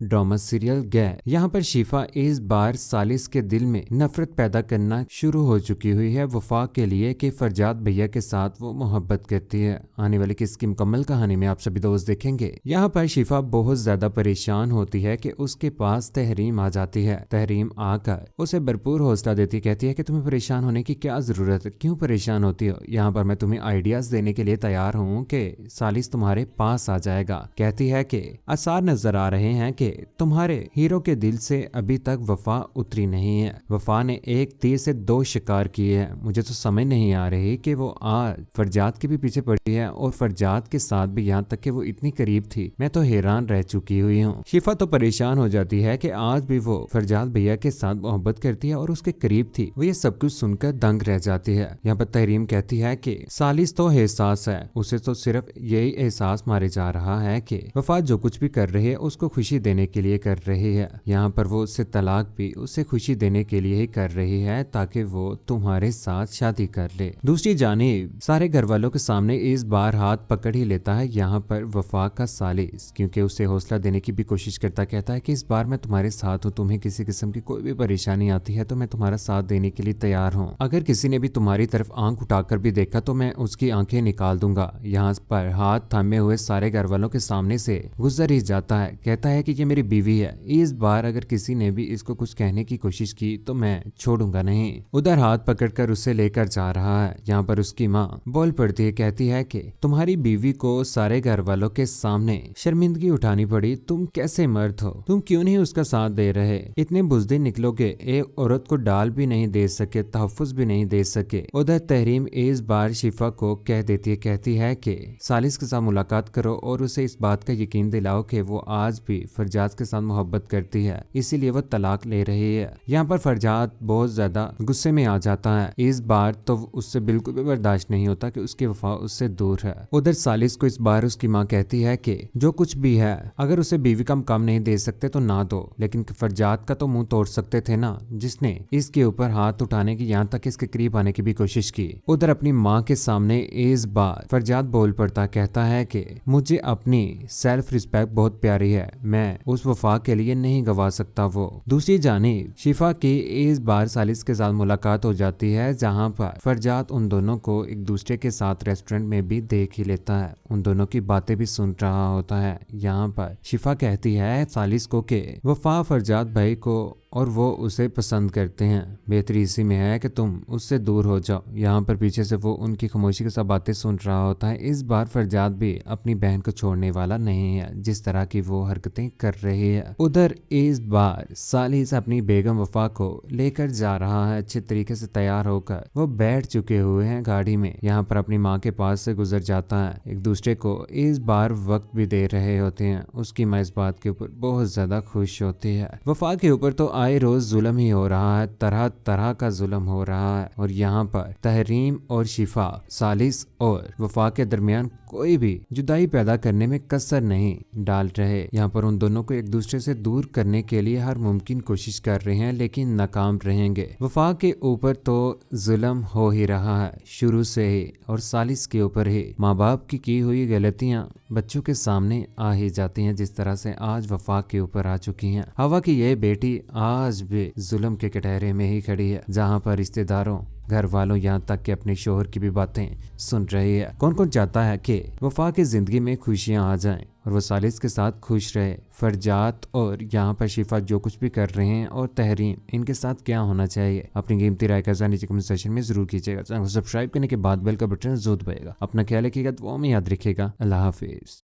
Drama serial गैर। यहाँ पर शिफा इस बार सालिस के दिल में नफरत पैदा करना शुरू हो चुकी हुई है वफा के लिए कि फरजाद भैया के साथ वो मोहब्बत करती है। आने वाली किसकी मुकम्मल कहानी में आप सभी दोस्त देखेंगे। यहाँ पर शिफा बहुत ज्यादा परेशान होती है कि उसके पास तहरीम आ जाती है। तहरीम आकर उसे भरपूर हौसला देती, कहती है कि तुम्हें परेशान होने की क्या जरूरत है, क्यों परेशान होती हो। यहाँ पर मैं तुम्हें आइडियाज देने के लिए तैयार हूँ कि सालिस तुम्हारे पास आ जाएगा। कहती है कि आसार नजर आ रहे हैं कि तुम्हारे हीरो के दिल से अभी तक वफा उतरी नहीं है। वफा ने एक तीर से दो शिकार किए हैं। मुझे तो समझ नहीं आ रही कि वो आज फरजाद के भी पीछे पड़ी है और फरजाद के साथ भी, यहाँ तक कि वो इतनी करीब थी। मैं तो हैरान रह चुकी हुई हूँ। शिफा तो परेशान हो जाती है कि आज भी वो फरजाद भैया के साथ मोहब्बत करती है और उसके करीब थी। वो ये सब कुछ सुनकर दंग रह जाती है। यहाँ पर तहरीम कहती है कि सालिस तो एहसास है, उसे तो सिर्फ यही एहसास मारे जा रहा है कि वफा जो कुछ भी कर रही है उसको खुशी देने के लिए कर रही है। यहाँ पर वो उससे तलाक भी उसे खुशी देने के लिए ही कर रही है ताकि वो तुम्हारे साथ शादी कर ले। दूसरी जानिब सारे घर वालों के सामने इस बार हाथ पकड़ ही लेता है यहाँ पर वफा का सालिस, क्योंकि उसे हौसला देने की भी कोशिश करता। कहता है कि इस बार मैं तुम्हारे साथ हूँ, तुम्हें किसी किस्म की कोई भी परेशानी आती है तो मैं तुम्हारा साथ देने के लिए तैयार हूँ। अगर किसी ने भी तुम्हारी तरफ आंख उठाकर भी देखा तो मैं उसकी आंखें निकाल दूंगा। यहाँ पर हाथ थामे हुए सारे घर वालों के सामने से गुजर ही जाता है। कहता है कि ये मेरी बीवी है, इस बार अगर किसी ने भी इसको कुछ कहने की कोशिश की तो मैं छोड़ूंगा नहीं। उधर हाथ पकड़कर उसे लेकर जा रहा है। यहाँ पर उसकी माँ बोल पड़ती है, कहती है कि तुम्हारी बीवी को सारे घर वालों के सामने शर्मिंदगी उठानी पड़ी। तुम कैसे मर्द हो, तुम क्यों नहीं उसका साथ दे रहे। इतने बुजदिल निकलोगे, एक औरत को डाल भी नहीं दे सके, तहफ्फुज भी नहीं दे सके। उधर तहरीम इस बार शिफा को कह देती है, कहती है कि सालिस के साथ मुलाकात करो और उसे इस बात का यकीन दिलाओ कि वो आज भी फरजाद के साथ मोहब्बत करती है, इसीलिए वो तलाक ले रही है। यहाँ पर फरजाद बहुत ज्यादा गुस्से में आ जाता है। इस बार तो उससे बिल्कुल भी बर्दाश्त नहीं होता कि उसकी वफा उससे दूर है। उधर सालिस को इस बार उसकी माँ कहती है कि जो कुछ भी है, अगर उसे बीवी का मुकाम नहीं दे सकते तो ना दो, लेकिन फरजाद का तो मुंह तोड़ सकते थे ना, जिसने इसके ऊपर हाथ उठाने की, यहाँ तक इसके करीब आने की भी कोशिश की। उधर अपनी माँ के सामने इस बार फरजाद बोल पड़ता, कहता है कि मुझे अपनी सेल्फ रिस्पेक्ट बहुत प्यारी है, मैं उस वफा के लिए नहीं गवा सकता वो। दूसरी जानिब शिफा की इस बार सालिस के साथ मुलाकात हो जाती है, जहां पर फरजाद उन दोनों को एक दूसरे के साथ रेस्टोरेंट में भी देख ही लेता है, उन दोनों की बातें भी सुन रहा होता है। यहाँ पर शिफा कहती है सालिस को कि वफा फरजाद भाई को और वो उसे पसंद करते हैं, बेहतरी इसी में है कि तुम उससे दूर हो जाओ। यहाँ पर पीछे से वो उनकी खामोशी के साथ बातें सुन रहा होता है। इस बार फरजाद भी अपनी बहन को छोड़ने वाला नहीं है, जिस तरह की वो हरकतें कर रही है। उधर इस बार सालिस अपनी बेगम वफा को लेकर जा रहा है। अच्छे तरीके से तैयार होकर वो बैठ चुके हुए हैं गाड़ी में। यहाँ पर अपनी माँ के पास से गुजर जाता है। एक दूसरे को इस बार वक्त भी दे रहे होते हैं। उसकी माँ इस बात के ऊपर बहुत ज्यादा खुश होती है। वफा के ऊपर तो आए रोज जुल्म ही हो रहा है, तरह तरह का जुल्म हो रहा है। और यहाँ पर तहरीम और शिफा, सालिस और वफा के दरमियान कोई भी जुदाई पैदा करने में कसर नहीं डाल रहे। यहाँ पर उन दोनों को एक दूसरे से दूर करने के लिए हर मुमकिन कोशिश कर रहे हैं, लेकिन नाकाम रहेंगे। वफा के ऊपर तो जुल्म हो ही रहा है शुरू से ही, और सालिस के ऊपर ही माँ बाप की हुई गलतियाँ बच्चों के सामने आ ही जाती हैं, जिस तरह से आज वफा के ऊपर आ चुकी हैं। हवा की ये बेटी आज भी जुल्म के कटहरे में ही खड़ी है, जहाँ पर रिश्तेदारों, घर वालों, यहाँ तक कि अपने शोहर की भी बातें सुन रही है। कौन कौन चाहता है कि वफा की जिंदगी में खुशियां आ जाएं और वो सालिस के साथ खुश रहे। फरजाद और यहाँ पर शिफा जो कुछ भी कर रहे हैं और तहरीम, इनके साथ क्या होना चाहिए, अपनी कीमती राय का नीचे कमेंट सेक्शन में जरूर कीजिएगा। चैनल को सब्सक्राइब करने के बाद बेल का बटन जरूर दबाइएगा। अपना ख्याल रखिएगा, दुआ में याद रखिएगा। अल्लाह हाफिज।